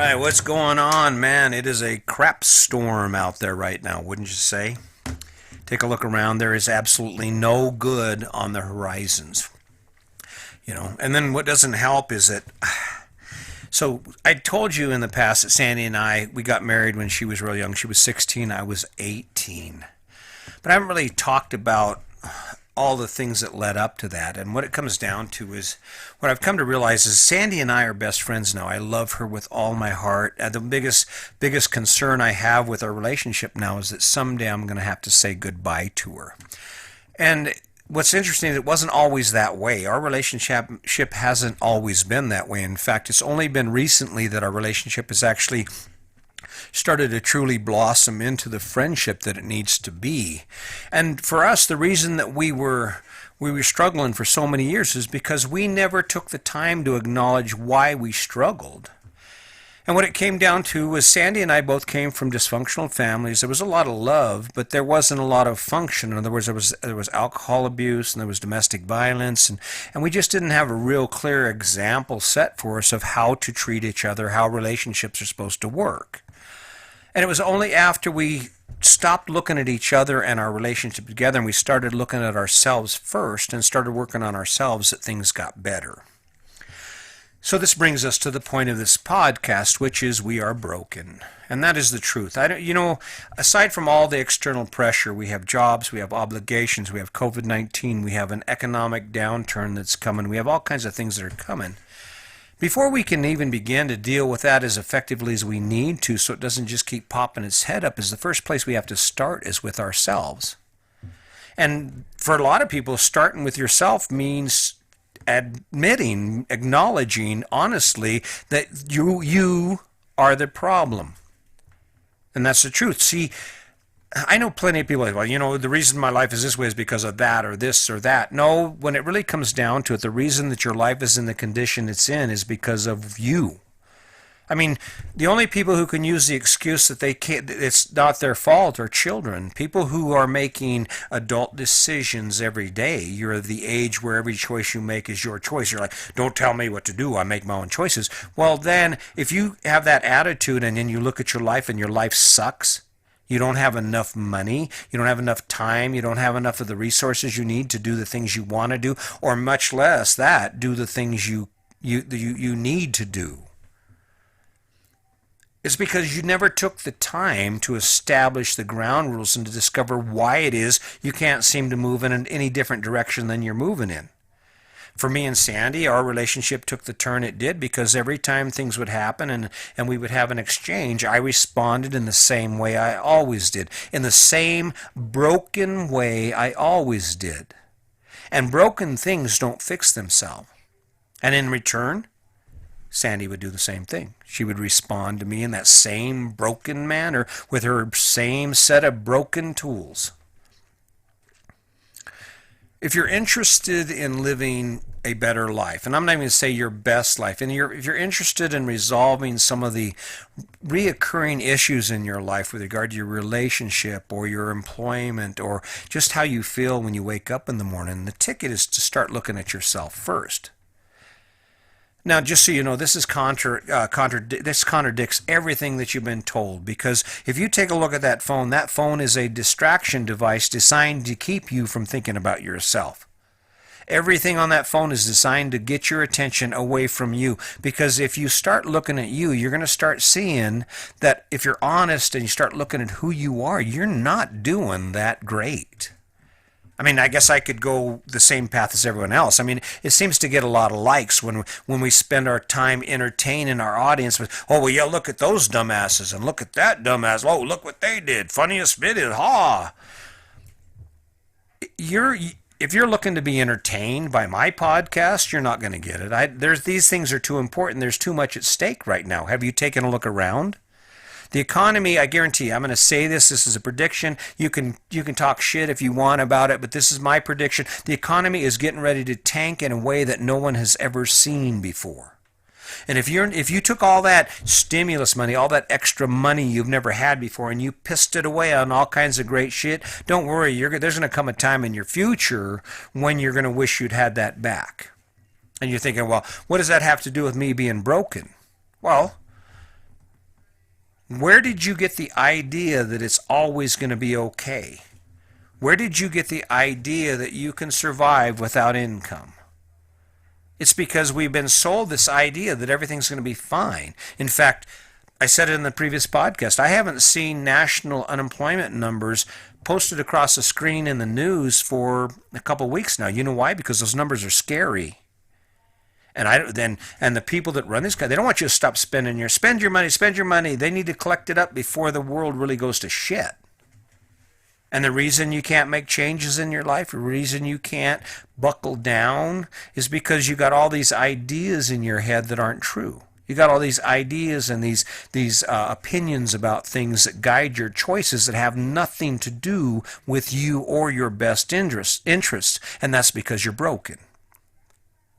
right, what's going on, man? It is a crap storm out there right now, wouldn't you say? Take a look around. There is absolutely no good on the horizons. And then what doesn't help is that. So I told you in the past that Sandy and we got married when she was real young. She was 16, I was 18. But I haven't really talked about all the things that led up to that. And what it comes down to is what I've come to realize is Sandy and I are best friends now. I love her with all my heart. The biggest concern I have with our relationship now is that someday I'm going to have to say goodbye to her. And what's interesting is it wasn't always that way. Our relationship hasn't always been that way. In fact, it's only been recently that our relationship has actually started to truly blossom into the friendship that it needs to be. And for us, the reason that we were struggling for so many years is because we never took the time to acknowledge why we struggled. And what it came down to was Sandy and I both came from dysfunctional families. There was a lot of love, but there wasn't a lot of function. In other words, there was alcohol abuse and there was domestic violence, and we just didn't have a real clear example set for us of how to treat each other, how relationships are supposed to work. And it was only after we stopped looking at each other and our relationship together and we started looking at ourselves first and started working on ourselves that things got better. So this brings us to the point of this podcast, which is we are broken. And that is the truth. Aside from all the external pressure, we have jobs, we have obligations, we have COVID-19, we have an economic downturn that's coming, we have all kinds of things that are coming. Before we can even begin to deal with that as effectively as we need to, so it doesn't just keep popping its head up, is the first place we have to start is with ourselves. And for a lot of people, starting with yourself means acknowledging honestly that you are the problem. And that's the truth. See, I know plenty of people like, well, the reason my life is this way is because of that or this or that. No, when it really comes down to it, the reason that your life is in the condition it's in is because of you. I mean, the only people who can use the excuse that they can't, it's not their fault, are children. People who are making adult decisions every day. You're at the age where every choice you make is your choice. You're like, don't tell me what to do. I make my own choices. Well, then, if you have that attitude and then you look at your life and your life sucks, you don't have enough money, you don't have enough time, you don't have enough of the resources you need to do the things you want to do, or much less that, do the things you need to do. It's because you never took the time to establish the ground rules and to discover why it is you can't seem to move in any different direction than you're moving in. For me and Sandy, our relationship took the turn it did because every time things would happen and we would have an exchange, I responded in the same way I always did, in the same broken way I always did. And broken things don't fix themselves. And in return, Sandy would do the same thing. She would respond to me in that same broken manner with her same set of broken tools. If you're interested in living a better life, and I'm not even going to say your best life, and if you're interested in resolving some of the reoccurring issues in your life with regard to your relationship or your employment or just how you feel when you wake up in the morning, the ticket is to start looking at yourself first. Now, just so you know, this contradicts everything that you've been told, because if you take a look at that phone is a distraction device designed to keep you from thinking about yourself. Everything on that phone is designed to get your attention away from you, because if you start looking at you, you're going to start seeing that if you're honest and you start looking at who you are, you're not doing that great. I mean, I guess I could go the same path as everyone else. I mean, it seems to get a lot of likes when we spend our time entertaining our audience with, oh, well, yeah, look at those dumbasses, and look at that dumbass. Oh, look what they did. Funniest video, ha. If you're looking to be entertained by my podcast, you're not going to get it. These things are too important. There's too much at stake right now. Have you taken a look around? The economy, I guarantee you, I'm going to say this is a prediction. You can talk shit if you want about it, but this is my prediction. The economy is getting ready to tank in a way that no one has ever seen before. And if you took all that stimulus money, all that extra money you've never had before, and you pissed it away on all kinds of great shit, don't worry, there's going to come a time in your future when you're going to wish you'd had that back. And you're thinking, well, what does that have to do with me being broken? Well, Where did you get the idea that it's always going to be okay? Where did you get the idea that you can survive without income? It's because we've been sold this idea that everything's going to be fine. In fact, I said it in the previous podcast, I haven't seen national unemployment numbers posted across the screen in the news for a couple of weeks now. You know why? Because those numbers are scary. And the people that run this guy, they don't want you to stop spend your money, spend your money. They need to collect it up before the world really goes to shit. And the reason you can't make changes in your life, the reason you can't buckle down is because you got all these ideas in your head that aren't true. You got all these ideas and these opinions about things that guide your choices that have nothing to do with you or your best interests. And that's because you're broken.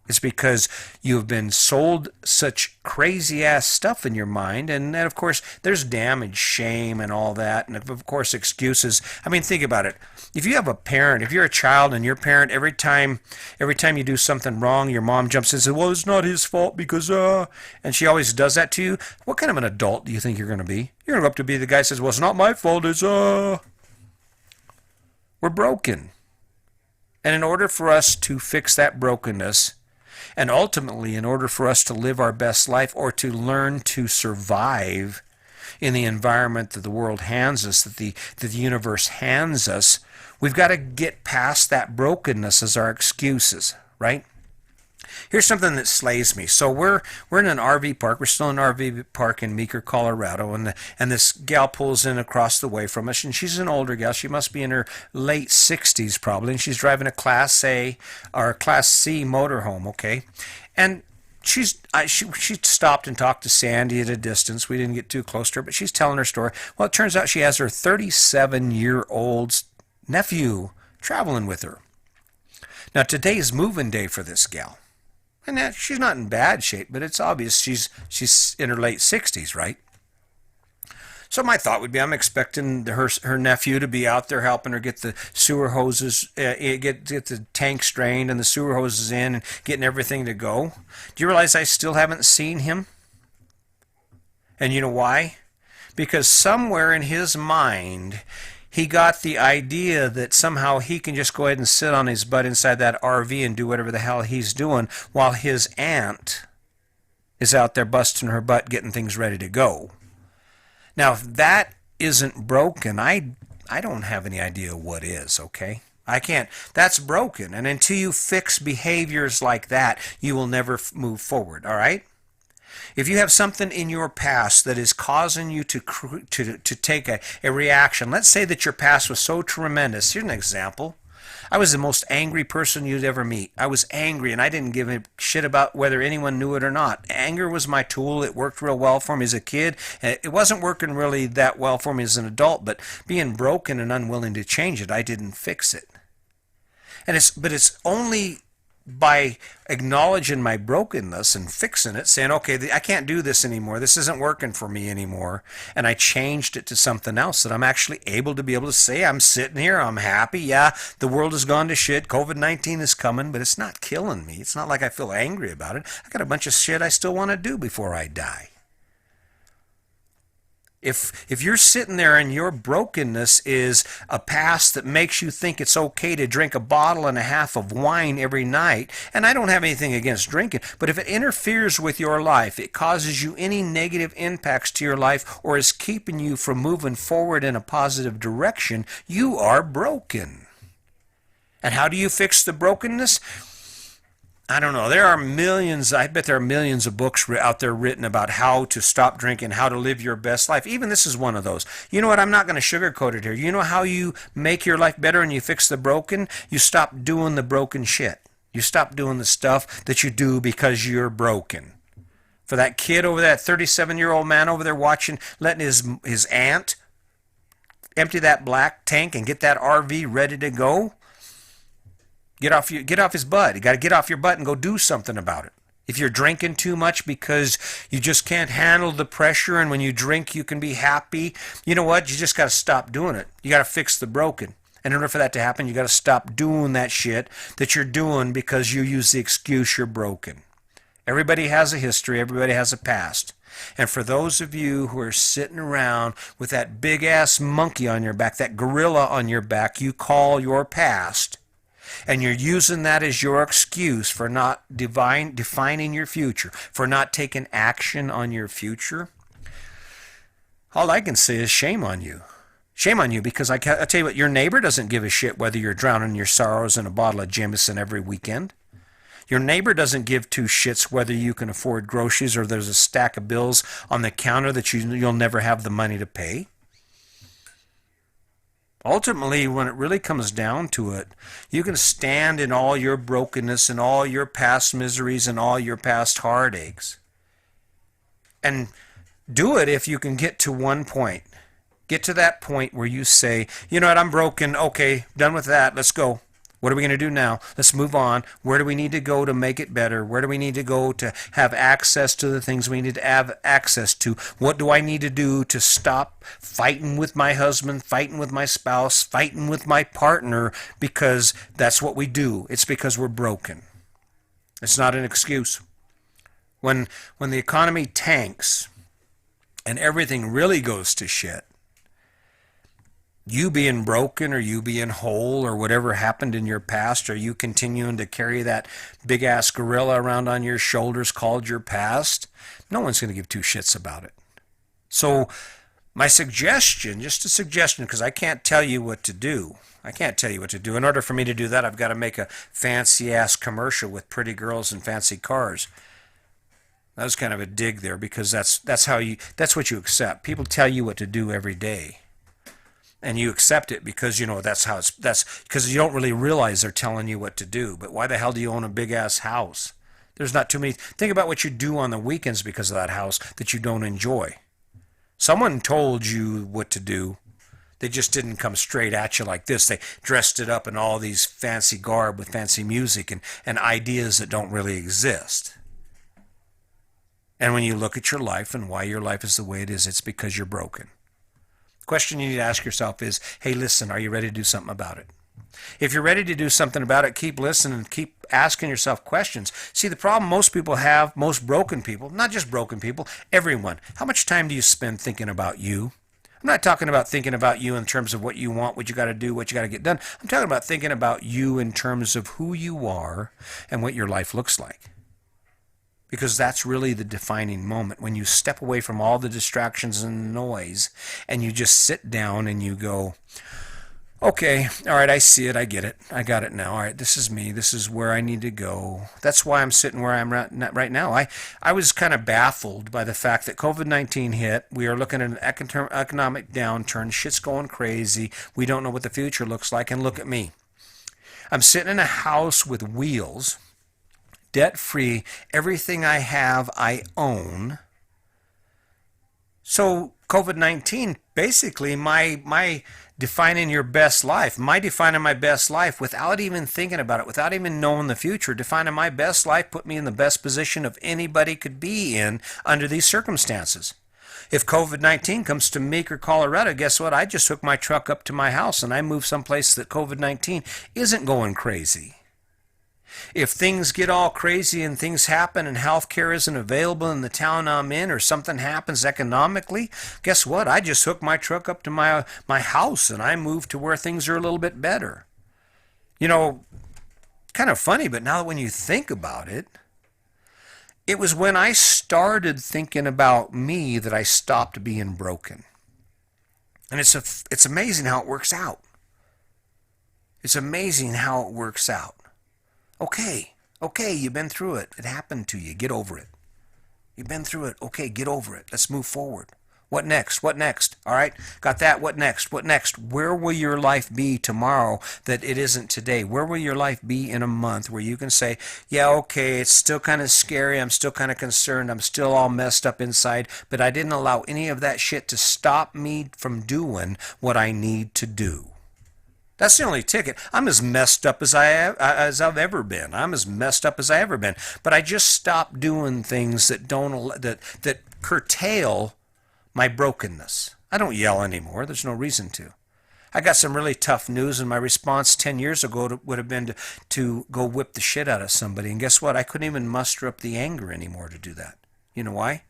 It's because you've been sold such crazy ass stuff in your mind. And then, of course, there's damage, shame, and all that. And, of course, excuses. I mean, think about it. If you have a parent, if you're a child and your parent, every time you do something wrong, your mom jumps in and says, well, it's not his fault because, and she always does that to you. What kind of an adult do you think you're going to be? You're going to go up to be the guy who says, well, it's not my fault. It's, we're broken. And in order for us to fix that brokenness, and ultimately, in order for us to live our best life or to learn to survive in the environment that the world hands us, that the universe hands us, we've got to get past that brokenness as our excuses, right? Here's something that slays me. So we're in an RV park. We're still in an RV park in Meeker, Colorado, and this gal pulls in across the way from us, and she's an older gal. She must be in her late 60s probably, and she's driving a Class A or Class C motorhome, okay? And she stopped and talked to Sandy at a distance. We didn't get too close to her, but she's telling her story. Well, it turns out she has her 37-year-old nephew traveling with her. Now, today's moving day for this gal. And she's not in bad shape, but it's obvious she's in her late 60s, right? So my thought would be, I'm expecting her nephew to be out there helping her get the sewer hoses, get the tank strained and the sewer hoses in and getting everything to go. Do you realize I still haven't seen him? And you know why? Because somewhere in his mind, he got the idea that somehow he can just go ahead and sit on his butt inside that RV and do whatever the hell he's doing while his aunt is out there busting her butt getting things ready to go. Now, if that isn't broken, I don't have any idea what is, okay? I can't. That's broken. And until you fix behaviors like that, you will never move forward, all right? If you have something in your past that is causing you to take a reaction, let's say that your past was so tremendous. Here's an example. I was the most angry person you'd ever meet. I was angry, and I didn't give a shit about whether anyone knew it or not. Anger was my tool. It worked real well for me as a kid. It wasn't working really that well for me as an adult, but being broken and unwilling to change it, I didn't fix it. But it's only by acknowledging my brokenness and fixing it, saying, okay, I can't do this anymore. This isn't working for me anymore. And I changed it to something else that I'm actually able to say, I'm sitting here, I'm happy. Yeah, the world has gone to shit. COVID-19 is coming, but it's not killing me. It's not like I feel angry about it. I got a bunch of shit I still want to do before I die. If you're sitting there and your brokenness is a past that makes you think it's okay to drink 1.5 bottles of wine every night, and I don't have anything against drinking, but if it interferes with your life, it causes you any negative impacts to your life or is keeping you from moving forward in a positive direction, you are broken. And how do you fix the brokenness? I don't know. There are millions, I bet there are millions of books out there written about how to stop drinking, how to live your best life. Even this is one of those. You know what? I'm not going to sugarcoat it here. You know how you make your life better and you fix the broken? You stop doing the broken shit. You stop doing the stuff that you do because you're broken. For that kid over that 37-year-old man over there watching, letting his aunt empty that black tank and get that RV ready to go, get off his butt. You got to get off your butt and go do something about it. If you're drinking too much because you just can't handle the pressure, and when you drink you can be happy, you know what? You just got to stop doing it. You got to fix the broken. And in order for that to happen, you got to stop doing that shit that you're doing because you use the excuse you're broken. Everybody has a history, everybody has a past. And for those of you who are sitting around with that big ass monkey on your back, that gorilla on your back you call your past, and you're using that as your excuse for not defining your future, for not taking action on your future, all I can say is shame on you. Shame on you, because I tell you what, your neighbor doesn't give a shit whether you're drowning your sorrows in a bottle of Jameson every weekend. Your neighbor doesn't give two shits whether you can afford groceries or there's a stack of bills on the counter that you'll never have the money to pay. Ultimately, when it really comes down to it, you can stand in all your brokenness and all your past miseries and all your past heartaches. And do it if you can get to one point. Get to that point where you say, you know what, I'm broken. Okay, done with that. Let's go. What are we going to do now? Let's move on. Where do we need to go to make it better? Where do we need to go to have access to the things we need to have access to? What do I need to do to stop fighting with my husband, fighting with my spouse, fighting with my partner? Because that's what we do. It's because we're broken. It's not an excuse. When the economy tanks and everything really goes to shit, you being broken or you being whole or whatever happened in your past, or you continuing to carry that big ass gorilla around on your shoulders called your past, no one's going to give two shits about it. So my suggestion, just a suggestion, because I can't tell you what to do. I can't tell you what to do. In order for me to do that, I've got to make a fancy ass commercial with pretty girls and fancy cars. That was kind of a dig there, because that's what you accept. People tell you what to do every day. And you accept it because, you know, that's because you don't really realize they're telling you what to do. But why the hell do you own a big ass house? There's not too many. Think about what you do on the weekends because of that house that you don't enjoy. Someone told you what to do. They just didn't come straight at you like this. They dressed it up in all these fancy garb with fancy music and ideas that don't really exist. And when you look at your life and why your life is the way it is, it's because you're broken. The question you need to ask yourself is, hey, listen, are you ready to do something about it? If you're ready to do something about it, keep listening and keep asking yourself questions. See, the problem most people have, most broken people, not just broken people, everyone, how much time do you spend thinking about you? I'm not talking about thinking about you in terms of what you want, what you got to do, what you got to get done. I'm talking about thinking about you in terms of who you are and what your life looks like. Because that's really the defining moment, when you step away from all the distractions and noise and you just sit down and you go, okay, all right, I see it, I get it, I got it now. All right, this is me, this is where I need to go. That's why I'm sitting where I'm right now. I was kind of baffled by the fact that COVID-19 hit. We are looking at an economic downturn. Shit's going crazy. We don't know what the future looks like. And look at me. I'm sitting in a house with wheels, debt-free. Everything I have, I own. So COVID-19, basically my defining your best life, my defining my best life without even thinking about it, without even knowing the future, defining my best life put me in the best position of anybody could be in under these circumstances. If COVID-19 comes to Meeker, Colorado, guess what? I just took my truck up to my house and I moved someplace that COVID-19 isn't going crazy. If things get all crazy and things happen and healthcare isn't available in the town I'm in, or something happens economically, guess what? I just hook my truck up to my house and I move to where things are a little bit better. You know, kind of funny, but now when you think about it, it was when I started thinking about me that I stopped being broken. And it's amazing how it works out. It's amazing how it works out. Okay, you've been through it. It happened to you. Get over it. You've been through it. Okay, get over it. Let's move forward. What next? What next? All right, got that. What next? What next? Where will your life be tomorrow that it isn't today? Where will your life be in a month where you can say, yeah, okay, it's still kind of scary. I'm still kind of concerned. I'm still all messed up inside, but I didn't allow any of that shit to stop me from doing what I need to do. That's the only ticket. I'm as messed up as I've ever been. I'm as messed up as I ever been. But I just stopped doing things that curtail my brokenness. I don't yell anymore. There's no reason to. I got some really tough news, and my response 10 years ago would have been to go whip the shit out of somebody. And guess what? I couldn't even muster up the anger anymore to do that. You know why?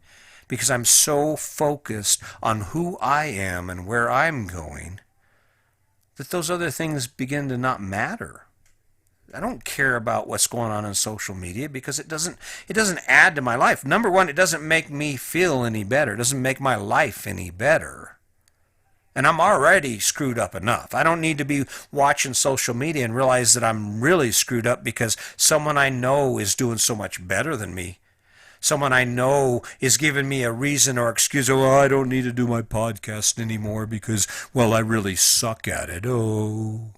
Because I'm so focused on who I am and where I'm going that those other things begin to not matter. I don't care about what's going on social media because it doesn't add to my life. Number one, it doesn't make me feel any better. It doesn't make my life any better. And I'm already screwed up enough. I don't need to be watching social media and realize that I'm really screwed up because someone I know is doing so much better than me. Someone I know is giving me a reason or excuse. Oh, I don't need to do my podcast anymore because, well, I really suck at it. Oh.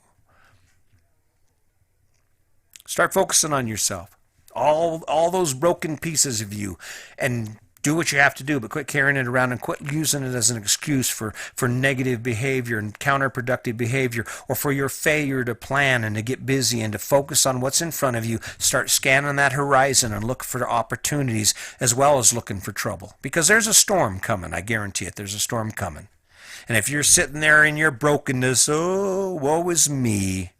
Start focusing on yourself. All those broken pieces of you, and do what you have to do, but quit carrying it around and quit using it as an excuse for negative behavior and counterproductive behavior, or for your failure to plan and to get busy and to focus on what's in front of you. Start scanning that horizon and look for opportunities as well as looking for trouble. Because there's a storm coming, I guarantee it. There's a storm coming. And if you're sitting there in your brokenness, oh, woe is me,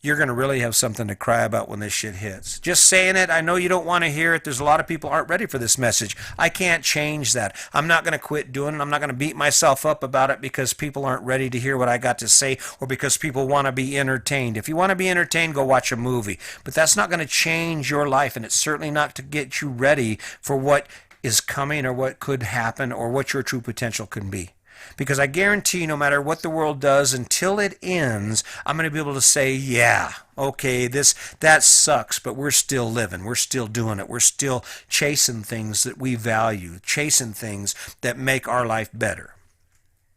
you're going to really have something to cry about when this shit hits. Just saying it, I know you don't want to hear it. There's a lot of people aren't ready for this message. I can't change that. I'm not going to quit doing it. I'm not going to beat myself up about it because people aren't ready to hear what I got to say or because people want to be entertained. If you want to be entertained, go watch a movie. But that's not going to change your life, and it's certainly not to get you ready for what is coming or what could happen or what your true potential can be. Because I guarantee no matter what the world does, until it ends, I'm going to be able to say, yeah, okay, that sucks, but we're still living. We're still doing it. We're still chasing things that we value, chasing things that make our life better.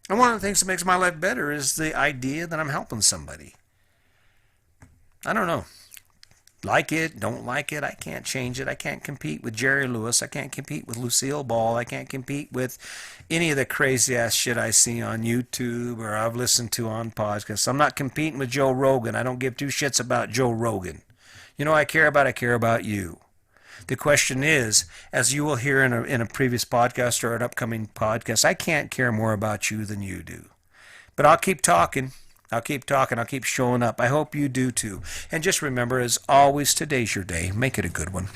And one of the things that makes my life better is the idea that I'm helping somebody. I don't know. Like it, don't like it, I can't change it. I can't compete with Jerry Lewis. I can't compete with Lucille Ball. I can't compete with any of the crazy ass shit I see on YouTube or I've listened to on podcasts. I'm not competing with Joe Rogan. I don't give two shits about Joe Rogan. You know what I care about? I care about you. The question is, as you will hear in a previous podcast or an upcoming podcast, I can't care more about you than you do. But I'll keep talking. I'll keep talking. I'll keep showing up. I hope you do too. And just remember, as always, today's your day. Make it a good one.